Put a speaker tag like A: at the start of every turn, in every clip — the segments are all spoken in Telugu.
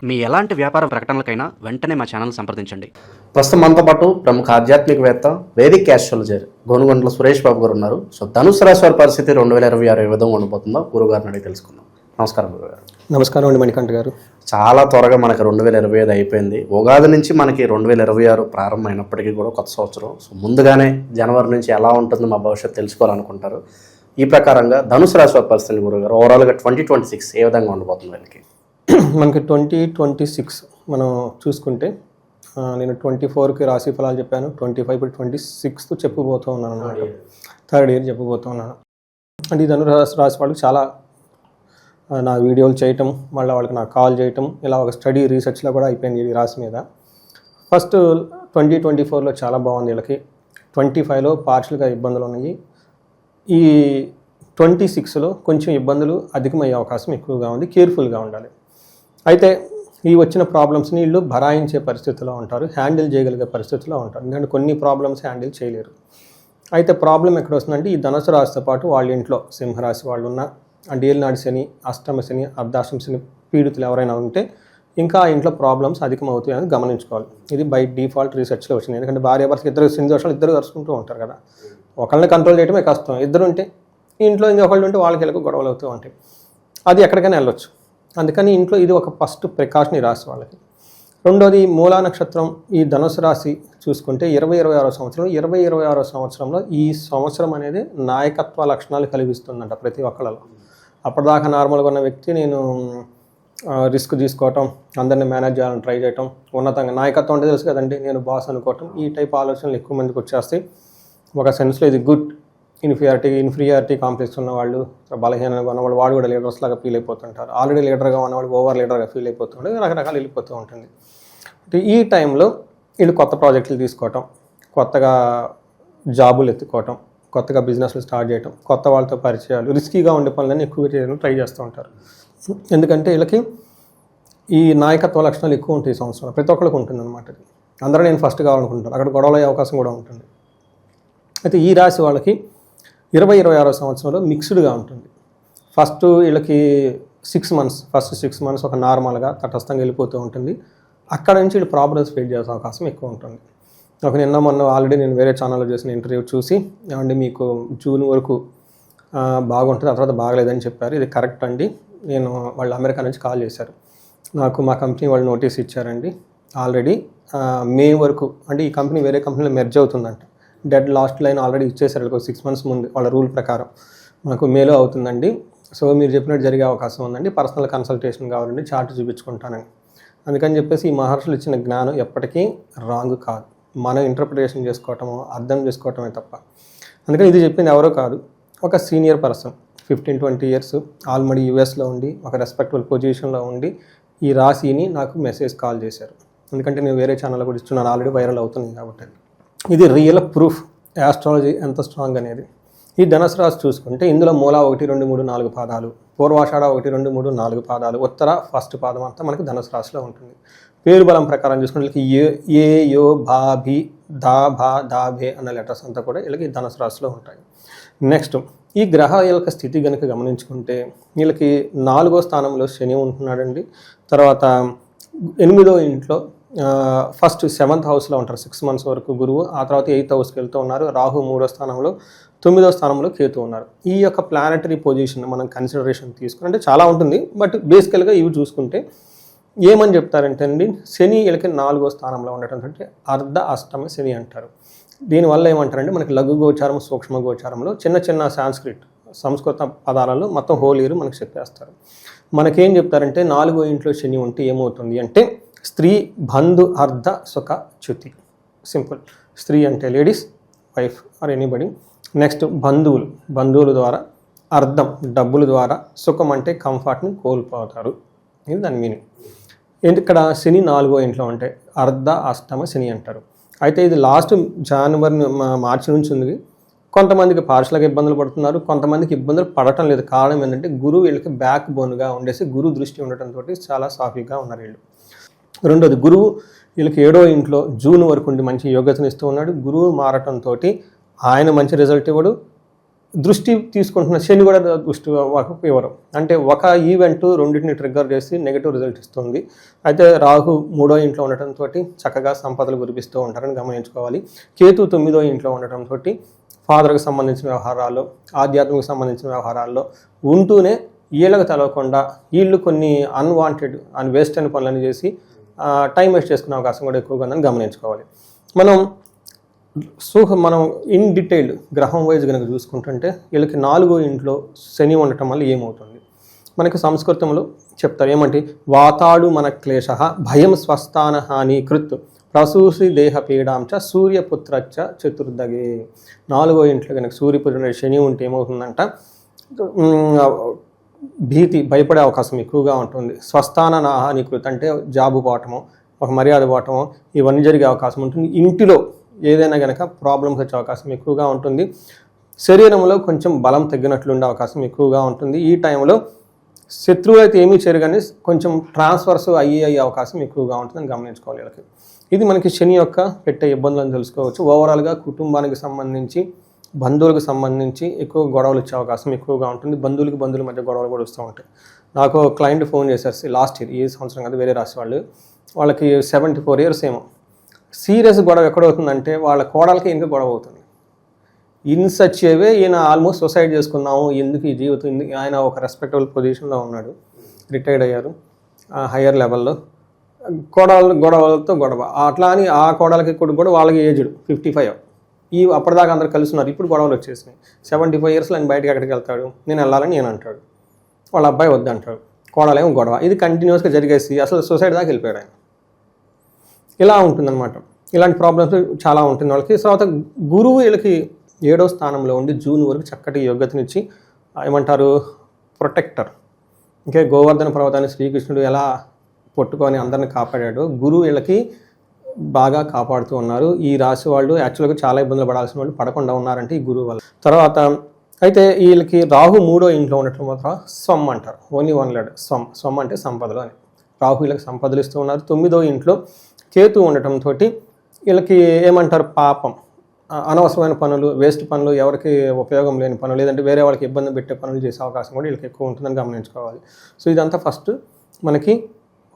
A: మీ ఎలాంటి వ్యాపార ప్రకటనలకైనా వెంటనే మా ఛానల్ సంప్రదించండి.
B: ప్రస్తుతం మనతో పాటు ప్రముఖ ఆధ్యాత్మికవేత్త వేదిక్ యాస్ట్రాలజర్ గోనుగొండల సురేష్ బాబు గారు ఉన్నారు. సో ధనుసు రాశి వారి పరిస్థితి 2026 ఏ విధంగా ఉండబోతుందో గురుగారిని అడిగి తెలుసుకుందాం. నమస్కారం గురుగారు.
C: నమస్కారం అండి మణికంఠ గారు.
B: చాలా త్వరగా మనకి 2025 అయిపోయింది. ఉగాది నుంచి మనకి 2026 ప్రారంభమైనప్పటికీ కూడా కొత్త సంవత్సరం. సో ముందుగానే జనవరి నుంచి ఎలా ఉంటుందో మా భవిష్యత్తు తెలుసుకోవాలనుకుంటారు. ఈ ప్రకారంగా ధనుసు రాశి వారి పరిస్థితి గురుగారు ఓవరాల్గా 2026 ఏ విధంగా ఉండబోతుంది వీళ్ళకి?
C: మనకి 2026 మనం చూసుకుంటే నేను 24కి రాశి ఫలాలు చెప్పాను. 25 ఇప్పుడు 26 చెప్పబోతూ ఉన్నాను అనమాట. థర్డ్ ఇయర్ చెప్పబోతూ ఉన్నాను. అంటే ఈ ధనుసు రాశి వాళ్ళకి చాలా నా వీడియోలు చేయటం, మళ్ళీ వాళ్ళకి నాకు కాల్ చేయటం, ఇలా ఒక స్టడీ రీసెర్చ్లో కూడా అయిపోయింది ఈ రాశి మీద. ఫస్ట్ 2024లో చాలా బాగుంది వీళ్ళకి. 25లో పార్షల్గా ఇబ్బందులు ఉన్నాయి. ఈ 26లో కొంచెం ఇబ్బందులు అధికమయ్యే అవకాశం ఎక్కువగా ఉంది. కేర్ఫుల్గా ఉండాలి. అయితే ఈ వచ్చిన ప్రాబ్లమ్స్ని వీళ్ళు భరాయించే పరిస్థితిలో ఉంటారు, హ్యాండిల్ చేయగలిగే పరిస్థితిలో ఉంటారు. ఎందుకంటే కొన్ని ప్రాబ్లమ్స్ హ్యాండిల్ చేయలేరు. అయితే ప్రాబ్లం ఎక్కడ వస్తుందంటే ఈ ధనుసు రాశితో పాటు వాళ్ళ ఇంట్లో సింహరాశి వాళ్ళు ఉన్న ఏలినాటి శని, అష్టమ శని, అర్ధాష్టమ శని పీడితులు ఎవరైనా ఉంటే ఇంకా ఆ ఇంట్లో ప్రాబ్లమ్స్ అధికమవుతాయి అని గమనించుకోవాలి. ఇది బై డిఫాల్ట్ రీసెర్చ్లో వచ్చింది. ఎందుకంటే భార్యాభర్తకి ఇద్దరు శని దోషాలు ఇద్దరు కలుసుకుంటూ ఉంటారు కదా. ఒకళ్ళని కంట్రోల్ చేయడమే కష్టం. ఇద్దరు ఉంటే ఇంట్లో ఇంకొకళ్ళు ఉంటే వాళ్ళకి వెళ్ళకు గొడవలు అవుతూ ఉంటాయి. అది ఎక్కడికైనా వెళ్ళొచ్చు. అందుకని ఇంట్లో ఇది ఒక ఫస్ట్ ప్రికాషన్ ఈ రాశి వాళ్ళకి. రెండోది మూలా నక్షత్రం. ఈ ధనుసు రాశి చూసుకుంటే 2026 సంవత్సరం 2026 సంవత్సరంలో ఈ సంవత్సరం అనేది నాయకత్వ లక్షణాలు కలిగిస్తుందంట ప్రతి ఒక్కళ్ళలో. అప్పటిదాకా నార్మల్గా ఉన్న వ్యక్తి నేను రిస్క్ తీసుకోవటం, అందరినీ మేనేజ్ చేయాలని ట్రై చేయటం, ఉన్నతంగా నాయకత్వం అంటే తెలుసు కదండి, నేను బాస్ అనుకోవటం, ఈ టైప్ ఆలోచనలు ఎక్కువ మందికి వచ్చేస్తాయి. ఒక సెన్స్లో ఇది గుడ్. ఇన్ఫీరియారిటీ కాంప్లెక్స్ ఉన్నవాళ్ళు, బలహీనంగా ఉన్నవాళ్ళు వాడు కూడా లీడర్స్ లాగా ఫీల్ అయిపోతుంటారు. ఆల్రెడీ లీడర్గా ఉన్నవాళ్ళు ఓవర్ లీడర్గా ఫీల్ అయిపోతుంటారు. రకరకాలు వెళ్ళిపోతూ ఉంటుంది. ఈ టైంలో వీళ్ళు కొత్త ప్రాజెక్టులు తీసుకోవటం, కొత్తగా జాబులు ఎత్తుకోవటం, కొత్తగా బిజినెస్లు స్టార్ట్ చేయటం, కొత్త వాళ్ళతో పరిచయాలు, రిస్కీగా ఉండే పనులన్నీ ఎక్కువగా చేయడానికి ట్రై చేస్తూ ఉంటారు. ఎందుకంటే వీళ్ళకి ఈ నాయకత్వ లక్షణాలు ఎక్కువ ఉంటాయి ఈ సంవత్సరం. ప్రతి ఒక్కరికి ఉంటుంది అనమాట. అందరూ నేను ఫస్ట్ కావాలనుకుంటారు. అక్కడ గొడవలు అయ్యే అవకాశం కూడా ఉంటుంది. అయితే ఈ రాశి వాళ్ళకి 2026 సంవత్సరంలో మిక్స్డ్గా ఉంటుంది. ఫస్ట్ వీళ్ళకి 6 మంత్స్, ఫస్ట్ 6 మంత్స్ ఒక నార్మల్గా తటస్థంగా వెళ్ళిపోతూ ఉంటుంది. అక్కడ నుంచి వీళ్ళు ప్రాబ్లమ్స్ ఫేస్ చేసే అవకాశం ఎక్కువ ఉంటుంది. ఒక మొన్న ఆల్రెడీ నేను వేరే ఛానల్లో చేసిన ఇంటర్వ్యూ చూసి ఏమండి మీకు జూన్ వరకు బాగుంటుంది, ఆ తర్వాత బాగలేదని చెప్పారు. ఇది కరెక్ట్ అండి. నేను వాళ్ళు అమెరికా నుంచి కాల్ చేశారు నాకు. మా కంపెనీ వాళ్ళు నోటీస్ ఇచ్చారండి. ఆల్రెడీ మే వరకు, అంటే ఈ కంపెనీ వేరే కంపెనీలో మెర్జ్ అవుతుందంట. డెడ్ లాస్ట్ లైన్ ఆల్రెడీ ఇచ్చేసారు ఒక 6 మంత్స్ ముందు. వాళ్ళ రూల్ ప్రకారం మాకు మేలో అవుతుందండి. సో మీరు చెప్పినట్టు జరిగే అవకాశం ఉందండి. పర్సనల్ కన్సల్టేషన్ కావాలండి, చార్ట్ చూపించుకుంటానని. అందుకని చెప్పేసి ఈ మహర్షులు ఇచ్చిన జ్ఞానం ఎప్పటికీ రాంగ్ కాదు. మనం ఇంటర్ప్రిటేషన్ చేసుకోవటము, అర్థం చేసుకోవటమే తప్ప. అందుకని ఇది చెప్పింది ఎవరో కాదు, ఒక సీనియర్ పర్సన్ 15-20 ఇయర్స్ ఆల్రెడీ యూఎస్లో ఉండి ఒక రెస్పెక్టబుల్ పొజిషన్లో ఉండి ఈ రాశిని నాకు మెసేజ్ కాల్ చేశారు. ఎందుకంటే నేను వేరే ఛానల్లో కూడా ఇస్తున్నాను, ఆల్రెడీ వైరల్ అవుతుంది కాబట్టి. ఇది రియల్ ప్రూఫ్ యాస్ట్రాలజీ ఎంత స్ట్రాంగ్ అనేది. ఈ ధనుసు రాశి చూసుకుంటే ఇందులో మూల 1, 2, 3, 4 పాదాలు, పూర్వాషాఢ 1, 2, 3, 4 పాదాలు, ఉత్తర ఫస్ట్ పాదం అంతా మనకి ధనుసు రాశిలో ఉంటుంది. పేరు బలం ప్రకారం చూసుకుంటే ఏ యో భా భి దా భా దా భే అన్న లెటర్స్ అంతా కూడా వీళ్ళకి ధనుసు రాశిలో ఉంటాయి. నెక్స్ట్ ఈ గ్రహాల యొక్క స్థితి కనుక గమనించుకుంటే వీళ్ళకి 4వ స్థానంలో శని ఉంటున్నాడండి. తర్వాత 8వ ఇంట్లో ఫస్ట్ 7th హౌస్లో ఉంటారు 6 మంత్స్ వరకు గురువు. ఆ తర్వాత 8th హౌస్కి వెళ్తూ ఉన్నారు. రాహు 3వ స్థానంలో, 9వ స్థానంలో కేతు ఉన్నారు. ఈ యొక్క ప్లానటరీ పొజిషన్ మనం కన్సిడరేషన్ తీసుకుని అంటే చాలా ఉంటుంది. బట్ బేసికల్గా ఇవి చూసుకుంటే ఏమని చెప్తారంటే అండి, శని వీళ్ళకి 4వ స్థానంలో ఉండటం అంటే అర్ధ అష్టమ శని అంటారు. దీనివల్ల ఏమంటారంటే మనకి లఘు గోచారం, సూక్ష్మ గోచారంలో చిన్న చిన్న సంస్కృత పదాలలో మొత్తం హోల్ ఇయర్ మనకు చెప్పేస్తారు. మనకేం చెప్తారంటే 4వ ఇంట్లో శని ఉంటే ఏమవుతుంది అంటే స్త్రీ బంధు అర్ధ సుఖ చ్యుతి. సింపుల్. స్త్రీ అంటే ladies, wife or anybody. Next బంధువుల ద్వారా అర్థం, డబ్బుల ద్వారా, సుఖం అంటే కంఫర్ట్ని కోల్పోతారు. ఇది దాని మీనింగ్. ఇక్కడ శని 4వ ఇంట్లో ఉంటే అర్ధ అష్టమ శని అంటారు. అయితే ఇది లాస్ట్ మార్చి నుంచి ఉంది. కొంతమందికి పార్షల్గా ఇబ్బందులు పడుతున్నారు, కొంతమందికి ఇబ్బందులు పడటం లేదు. కారణం ఏంటంటే గురువు వీళ్ళకి బ్యాక్ బోన్గా ఉండేసి గురువు దృష్టి ఉండటంతో చాలా సాఫీగా ఉన్నారు వీళ్ళు. రెండోది గురువు వీళ్ళకి 7వ ఇంట్లో జూన్ వరకు ఉండి మంచి యోగ్యతను ఇస్తూ ఉన్నాడు. గురువు మారటంతో ఆయన మంచి రిజల్ట్ ఇవ్వడు, దృష్టి తీసుకుంటున్న శని కూడా దృష్టి ఇవ్వరు. అంటే ఒక ఈవెంట్ రెండింటిని ట్రిగ్గర్ చేసి నెగిటివ్ రిజల్ట్ ఇస్తుంది. అయితే రాహు 3వ ఇంట్లో ఉండటంతో చక్కగా సంపదలు కురిపిస్తూ ఉంటారని గమనించుకోవాలి. కేతు 9వ ఇంట్లో ఉండటంతో ఫాదర్కి సంబంధించిన వ్యవహారాల్లో, ఆధ్యాత్మిక సంబంధించిన వ్యవహారాల్లో ఉంటూనే వీళ్ళకి తెలవకుండా వీళ్ళు కొన్ని అన్వాంటెడ్ వేస్ట్ అయిన పనులను చేసి టైం వేస్ట్ చేసుకునే అవకాశం కూడా ఎక్కువగా ఉందని గమనించుకోవాలి. మనం ఇన్ డీటెయిల్ గ్రహం వైజ్ కనుక చూసుకుంటుంటే వీళ్ళకి 4వ ఇంట్లో శని ఉండటం వల్ల ఏమవుతుంది, మనకి సంస్కృతంలో చెప్తారు ఏమంటే వాతాడు మన క్లేశ భయం స్వస్థాన హాని కృత్ ప్రసూసి దేహ పీడాంచ సూర్యపుత్రచ్చ చతుర్దగే. 4వ ఇంట్లో కనుక సూర్యపుత్రుడు శని ఉంటే ఏమవుతుందంట, భీతి భయపడే అవకాశం ఎక్కువగా ఉంటుంది. స్వస్థాన హాని కృత్ అంటే జాబు పోవటము, ఒక మర్యాద పోవటము, ఇవన్నీ జరిగే అవకాశం ఉంటుంది. ఇంటిలో ఏదైనా కనుక ప్రాబ్లమ్స్ వచ్చే అవకాశం ఎక్కువగా ఉంటుంది. శరీరంలో కొంచెం బలం తగ్గినట్లు ఉండే అవకాశం ఎక్కువగా ఉంటుంది. ఈ టైంలో శత్రువులు అయితే ఏమీ చేయరు కానీ కొంచెం ట్రాన్స్ఫర్స్ అయ్యే అవకాశం ఎక్కువగా ఉంటుందని గమనించుకోవాలి వీళ్ళకి. ఇది మనకి శని యొక్క పెట్టే ఇబ్బందులను తెలుసుకోవచ్చు. ఓవరాల్గా కుటుంబానికి సంబంధించి, బంధువులకు సంబంధించి ఎక్కువ గొడవలు వచ్చే అవకాశం ఎక్కువగా ఉంటుంది. బంధువుల మధ్య గొడవలు కూడా వస్తూ ఉంటాయి. నాకు క్లయింట్ ఫోన్ చేశారు లాస్ట్ ఇయర్, ఈ సంవత్సరం కదా, వేరే రాశి వాళ్ళకి 74 years ఏమో. సీరియస్ గొడవ ఎక్కడవుతుందంటే వాళ్ళ కోడలకి ఇంకా గొడవ అవుతుంది. ఇన్ సచ్ అవే ఈయన ఆల్మోస్ట్ సూసైడ్ చేసుకున్నాము, ఎందుకు ఈ జీవితం, ఆయన ఒక రెస్పెక్టబుల్ పొజిషన్లో ఉన్నాడు, రిటైర్డ్ అయ్యారు హయ్యర్ లెవెల్లో, గొడవలతో గొడవ. అట్లా అని ఆ కోడలకి కూడా వాళ్ళకి ఏజ్డ్ 55, అప్పటిదాకా అందరు కలిసి ఉన్నారు, ఇప్పుడు గొడవలు వచ్చేసినాయి. 75 years ఆయన బయటకు ఎక్కడికి వెళ్తాడు, నేను వెళ్ళాలని నేను అంటాడు, వాళ్ళ అబ్బాయి వద్దంటాడు, కోడలేమో గొడవ. ఇది కంటిన్యూస్గా జరిగేసి అసలు సూసైడ్ దాకా వెళ్ళిపోయాడు ఆయన. ఇలా ఉంటుందన్నమాట. ఇలాంటి ప్రాబ్లమ్స్ చాలా ఉంటుంది వాళ్ళకి. తర్వాత గురువు వీళ్ళకి 7వ స్థానంలో ఉండి జూన్ వరకు చక్కటి యోగ్యతనిచ్చి ఏమంటారు ప్రొటెక్టర్. ఇంకా గోవర్ధన పర్వతాన్ని శ్రీకృష్ణుడు ఎలా పట్టుకొని అందరిని కాపాడాడు, గురువు వీళ్ళకి బాగా కాపాడుతూ ఉన్నారు. ఈ రాశి వాళ్ళు యాక్చువల్గా చాలా ఇబ్బందులు పడాల్సిన వాళ్ళు పడకుండా ఉన్నారంటే ఈ గురువు వల్ల. తర్వాత అయితే వీళ్ళకి రాహు 3వ ఇంట్లో ఉండటం మాత్రం స్వం అంటారు, ఓన్లీ వన్ లెడ్ స్వం అంటే సంపదలు అని. రాహు వీళ్ళకి సంపదలు ఇస్తూ ఉన్నారు. 9వ ఇంట్లో కేతు ఉండటంతో వీళ్ళకి ఏమంటారు పాపం, అనవసరమైన పనులు, వేస్ట్ పనులు, ఎవరికి ఉపయోగం లేని పనులు, లేదంటే వేరే వాళ్ళకి ఇబ్బంది పెట్టే పనులు చేసే అవకాశం కూడా వీళ్ళకి ఎక్కువ ఉంటుందని గమనించుకోవాలి. సో ఇదంతా ఫస్ట్ మనకి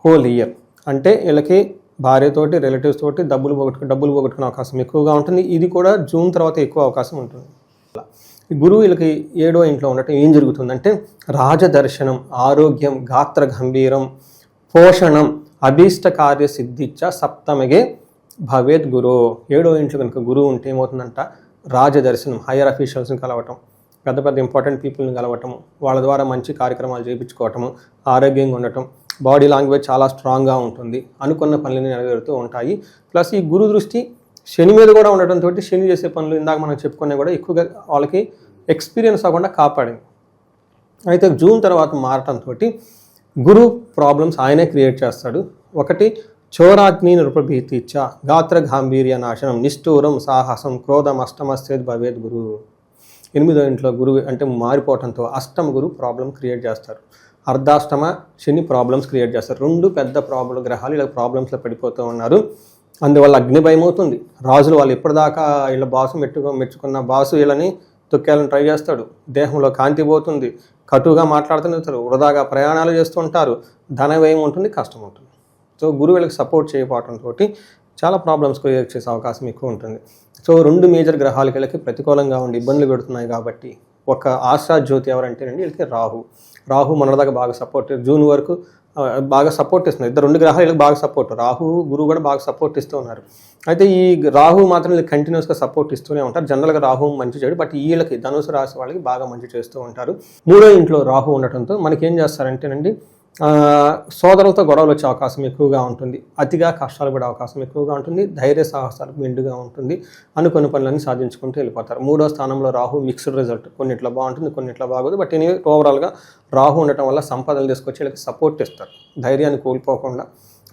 C: హోల్ ఇయర్. అంటే వీళ్ళకి భార్యతోటి, రిలేటివ్స్ తోటి డబ్బులు పోగొట్టుకునే అవకాశం ఎక్కువగా ఉంటుంది. ఇది కూడా జూన్ తర్వాత ఎక్కువ అవకాశం ఉంటుంది. గురువు వీళ్ళకి 7వ ఇంట్లో ఉండటం ఏం జరుగుతుందంటే రాజదర్శనం, ఆరోగ్యం, గాత్ర గంభీరం, పోషణం, అభీష్ట కార్య సిద్ధిచ్చ సప్తమగే భవేద్ గురు. 7వ ఇంట్లో కనుక గురువు ఉంటే ఏమవుతుందంట, రాజదర్శనం, హయ్యర్ అఫీషియల్స్ని కలవటం, పెద్ద ఇంపార్టెంట్ పీపుల్ని కలవటము, వాళ్ళ ద్వారా మంచి కార్యక్రమాలు చేయించుకోవటము, ఆరోగ్యంగా ఉండటం, బాడీ లాంగ్వేజ్ చాలా స్ట్రాంగ్గా ఉంటుంది, అనుకున్న పనులని నెరవేరుతూ ఉంటాయి. ప్లస్ ఈ గురు దృష్టి శని మీద కూడా ఉండటంతో శని చేసే పనులు ఇందాక మనం చెప్పుకునే కూడా ఎక్కువగా వాళ్ళకి ఎక్స్పీరియన్స్ అవ్వకుండా కాపాడింది. అయితే జూన్ తర్వాత మారటంతో గురు ప్రాబ్లమ్స్ ఆయనే క్రియేట్ చేస్తాడు. ఒకటి చోరాగ్ని నృపభీతిచ్చ గాత్ర గాంభీర్య నాశనం నిష్ఠూరం సాహసం క్రోధం అష్టమశ్చేద్ భవేద్ గురు. 8వ ఇంట్లో గురువు అంటే మారిపోవడంతో అష్టమ గురు ప్రాబ్లం క్రియేట్ చేస్తారు. అర్ధాష్టమ శని ప్రాబ్లమ్స్ క్రియేట్ చేస్తారు. 2 పెద్ద గ్రహాలు ఇలా ప్రాబ్లమ్స్లో పడిపోతూ ఉన్నారు. అందువల్ల అగ్ని భయం అవుతుంది. రాజులు వాళ్ళు ఎప్పటిదాకా వీళ్ళ బాసు మెచ్చుకున్న బాసు వీళ్ళని తొక్కేయాలని ట్రై చేస్తాడు. దేహంలో కాంతి పోతుంది, కటుగా మాట్లాడుతూ వృధాగా ప్రయాణాలు చేస్తూ ఉంటారు, ధన వ్యయం ఉంటుంది, కష్టం ఉంటుంది. సో గురువు వీళ్ళకి సపోర్ట్ చేయకపోవడంతో చాలా ప్రాబ్లమ్స్ క్రియేట్ చేసే అవకాశం ఎక్కువ ఉంటుంది. సో 2 మేజర్ గ్రహాలకి వీళ్ళకి ప్రతికూలంగా ఉండి ఇబ్బందులు పెడుతున్నాయి కాబట్టి ఒక ఆశా జ్యోతి ఎవరంటేనండి వీళ్ళకి రాహు మనదాకా బాగా సపోర్ట్, జూన్ వరకు బాగా సపోర్ట్ ఇస్తున్నారు. 2 గ్రహాలు వీళ్ళకి బాగా సపోర్ట్, రాహు గురువు కూడా బాగా సపోర్ట్ ఇస్తూ ఉన్నారు. అయితే ఈ రాహు మాత్రం వీళ్ళకి కంటిన్యూస్గా సపోర్ట్ ఇస్తూనే ఉంటారు. జనరల్గా రాహు మంచి చేయడు, బట్ వీళ్ళకి ధనుసు రాశి వాళ్ళకి బాగా మంచి చేస్తూ ఉంటారు. 3వ ఇంట్లో రాహు ఉండటంతో మనకి ఏం చేస్తారంటేనండి సోదరులతో గొడవలు వచ్చే అవకాశం ఎక్కువగా ఉంటుంది, అతిగా కష్టాలు పడే అవకాశం ఎక్కువగా ఉంటుంది, ధైర్య సాహసాలకు మెండుగా ఉంటుంది, అనుకున్న పనులన్నీ సాధించుకుంటూ వెళ్ళిపోతారు. 3వ స్థానంలో రాహు మిక్స్డ్ రిజల్ట్, కొన్నిట్లో బాగుంటుంది, కొన్నిట్లో బాగోదు. బట్ ఎనీవే ఓవరాల్గా రాహు ఉండటం వల్ల సంపదలు తీసుకొచ్చి వీళ్ళకి సపోర్ట్ ఇస్తారు, ధైర్యాన్ని కోల్పోకుండా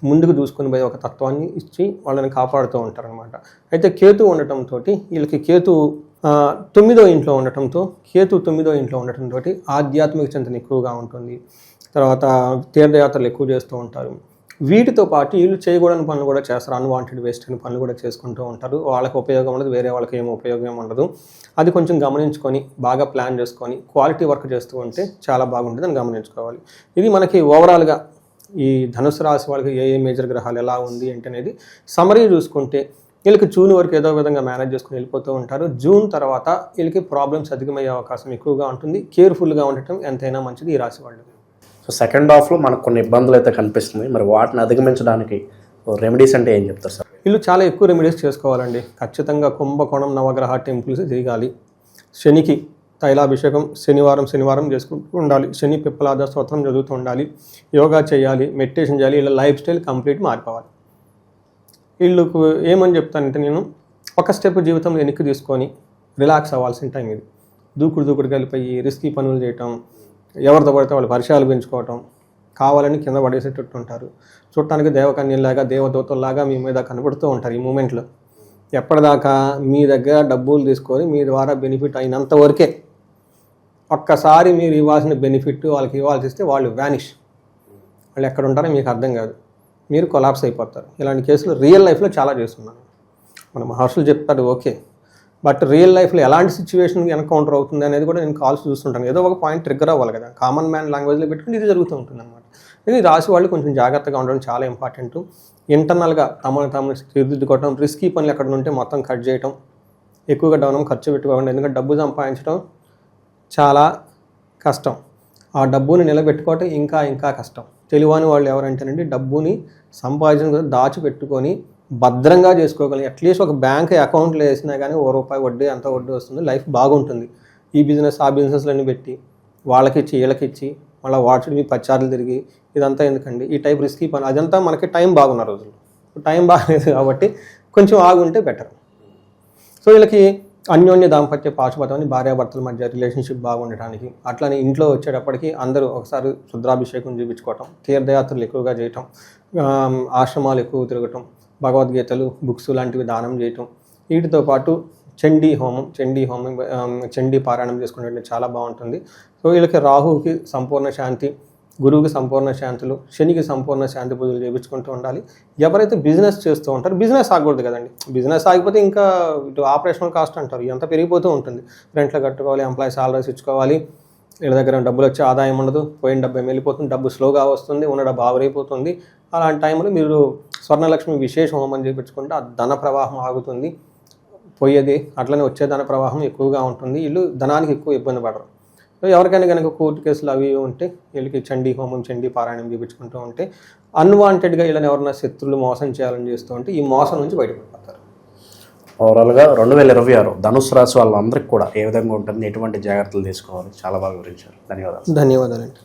C: ముందుకు దూసుకొని పోయే ఒక తత్వాన్ని ఇచ్చి వాళ్ళని కాపాడుతూ ఉంటారనమాట. అయితే కేతు ఉండటంతో వీళ్ళకి కేతు 9వ ఇంట్లో ఉండటంతో ఆధ్యాత్మిక చింతన ఎక్కువగా ఉంటుంది. తర్వాత తీర్థయాత్రలు ఎక్కువ చేస్తూ ఉంటారు, వీటితో పాటు వీళ్ళు చేయకూడని పనులు కూడా చేస్తారు, అన్వాంటెడ్ వేస్ట్ అయిన పనులు కూడా చేసుకుంటూ ఉంటారు. వాళ్ళకి ఉపయోగం ఉండదు, వేరే వాళ్ళకి ఏం ఉపయోగం ఉండదు. అది కొంచెం గమనించుకొని బాగా ప్లాన్ చేసుకొని క్వాలిటీ వర్క్ చేస్తూ ఉంటే చాలా బాగుంటుంది అని గమనించుకోవాలి. ఇది మనకి ఓవరాల్గా ఈ ధనుసు రాశి వాళ్ళకి ఏ మేజర్ గ్రహాలు ఎలా ఉంది అంటే అనేది సమరీ చూసుకుంటే వీళ్ళకి జూన్ వరకు ఏదో విధంగా మేనేజ్ చేసుకుని వెళ్ళిపోతూ ఉంటారు. జూన్ తర్వాత వీళ్ళకి ప్రాబ్లమ్స్ అధికమయ్యే అవకాశం ఎక్కువగా ఉంటుంది. కేర్ఫుల్గా ఉండటం ఎంతైనా మంచిది ఈ రాశి వాళ్ళు.
B: సో సెకండ్ హాఫ్లో మనకు కొన్ని ఇబ్బందులు అయితే కనిపిస్తుంది. మరి వాటిని అధిగమించడానికి రెమెడీస్ అంటే ఏం చెప్తారు సార్?
C: వీళ్ళు చాలా ఎక్కువ రెమెడీస్ చేసుకోవాలండి. ఖచ్చితంగా కుంభకోణం నవగ్రహ టెంపుల్స్ తిరగాలి. శనికి తైలాభిషేకం శనివారం చేసుకుంటూ ఉండాలి. శని పిప్పలాద స్తోత్రం చదువుతూ ఉండాలి. యోగా చేయాలి, మెడిటేషన్ చేయాలి. వీళ్ళ లైఫ్ స్టైల్ కంప్లీట్ మారిపోవాలి. వీళ్ళకు ఏమని చెప్తానంటే నేను ఒక స్టెప్ జీవితంలో వెనక్కి తీసుకొని రిలాక్స్ అవ్వాల్సిన టైం ఇది. దూకుడుగా వెళ్ళిపోయి రిస్కీ పనులు చేయటం, ఎవరితో పడితే వాళ్ళు పరిచయాలు పెంచుకోవటం, కావాలని కింద పడేసేటట్టు ఉంటారు. చూడటానికి దేవకన్యలాగా దేవదూతల్లాగా మీ మీద కనబడుతూ ఉంటారు ఈ మూమెంట్లో. ఎప్పటిదాకా మీ దగ్గర డబ్బులు తీసుకొని మీ ద్వారా బెనిఫిట్ అయినంత వరకే. ఒక్కసారి మీరు ఇవ్వాల్సిన బెనిఫిట్ వాళ్ళకి ఇవ్వాల్సి ఇస్తే వాళ్ళు వ్యానిష్. వాళ్ళు ఎక్కడ ఉంటారో మీకు అర్థం కాదు, మీరు కొలాప్స్ అయిపోతారు. ఇలాంటి కేసులు రియల్ లైఫ్లో చాలా చేస్తున్నాను. మన మహర్షులు చెప్తారు ఓకే, బట్ రియల్ లైఫ్లో ఎలాంటి సిచ్యువేషన్ ఎన్కౌంటర్ అవుతుంది అనేది కూడా నేను కాల్స్ చూస్తుంటాను. ఏదో ఒక పాయింట్ ట్రిగ్గర్ అవ్వాలి కదా, కామన్ మ్యాన్ లాంగ్వేజ్లో పెట్టుకుని ఇది జరుగుతూ ఉంటుంది అనమాట. ఇది రాసి వాళ్ళు కొంచెం జాగ్రత్తగా ఉండడం చాలా ఇంపార్టెంట్. ఇంటర్నల్గా తమను తీర్చిదిద్దుకోవడం, రిస్కీ పనులు ఎక్కడ ఉంటే మొత్తం కట్ చేయటం, ఎక్కువగా డౌన్ ఖర్చు పెట్టుకోకుండా. ఎందుకంటే డబ్బు సంపాదించడం చాలా కష్టం, ఆ డబ్బుని నిలబెట్టుకోవటం ఇంకా కష్టం. తెలియని వాళ్ళు ఎవరంటేనండి డబ్బుని సంపాదించిన దాచిపెట్టుకొని భద్రంగా చేసుకోగలం. అట్లీస్ట్ ఒక బ్యాంక్ అకౌంట్లో వేసినా కానీ ₹1 వడ్డీ అంత వడ్డీ వస్తుంది, లైఫ్ బాగుంటుంది. ఈ బిజినెస్ ఆ బిజినెస్లన్నీ పెట్టి వాళ్ళకిచ్చి వీళ్ళకిచ్చి మళ్ళీ వాట్సాప్ మీ పచ్చార్లు తిరిగి ఇదంతా ఎందుకండి? ఈ టైప్ రిస్కీ పని అదంతా మనకి టైం బాగున్న రోజులు. టైం బాగలేదు కాబట్టి కొంచెం ఆగుంటే బెటర్. సో వీళ్ళకి అన్యోన్య దాంపత్య పాశుపతం, భార్యాభర్తల మధ్య రిలేషన్షిప్ బాగుండటానికి, అట్లనే ఇంట్లో వచ్చేటప్పటికి అందరూ ఒకసారి శుద్రాభిషేకం చూపించుకోవటం, తీర్థయాత్రలు ఎక్కువగా చేయటం, ఆశ్రమాలు ఎక్కువ తిరగటం, భగవద్గీతలు బుక్స్ లాంటివి దానం చేయటం, వీటితో పాటు చండీ హోమం చండీ పారాయణం చేసుకునేది చాలా బాగుంటుంది. సో వీళ్ళకి రాహుకి సంపూర్ణ శాంతి, గురువుకి సంపూర్ణ శాంతులు, శనికి సంపూర్ణ శాంతి పూజలు చేయించుకుంటూ ఉండాలి. ఎవరైతే బిజినెస్ చేస్తూ ఉంటారో బిజినెస్ ఆగకూడదు కదండి. బిజినెస్ ఆగిపోతే ఇంకా ఇటు ఆపరేషనల్ కాస్ట్ అంటారు, ఎంత పెరిగిపోతూ ఉంటుంది. రెంట్లు కట్టుకోవాలి, ఎంప్లాయీ సాలరీస్ ఇచ్చుకోవాలి, వీళ్ళ దగ్గర డబ్బులు వచ్చే ఆదాయం ఉండదు, పోయిన డబ్బు వెళ్ళిపోతుంది, డబ్బు స్లోగా వస్తుంది, ఉన్న డబ్బు ఆవిరైపోతుంది. అలాంటి టైంలో మీరు స్వర్ణలక్ష్మి విశేష హోమం చేయించుకుంటే ఆ ధన ప్రవాహం ఆగుతుంది, పోయేది అట్లనే వచ్చే ధన ప్రవాహం ఎక్కువగా ఉంటుంది. వీళ్ళు ధనానికి ఎక్కువ ఇబ్బంది పడరు. ఎవరికైనా కనుక కోర్టు కేసులు అవి ఉంటే వీళ్ళకి చండీ హోమం చండీ పారాయణం చేయించుకుంటూ ఉంటే అన్వాంటెడ్గా వీళ్ళని ఎవరైనా శత్రులు మోసం చేయాలని చేస్తూ ఉంటే ఈ మోసం నుంచి బయటపడిపోతారు.
B: ఓవరాల్గా 2026 ధనుసు రాశి వాళ్ళందరికీ కూడా ఏ విధంగా ఉంటుంది, ఎటువంటి జాగ్రత్తలు తీసుకోవాలి, చాలా బాగా వివరించారు. ధన్యవాదాలు.
C: ధన్యవాదాలండి.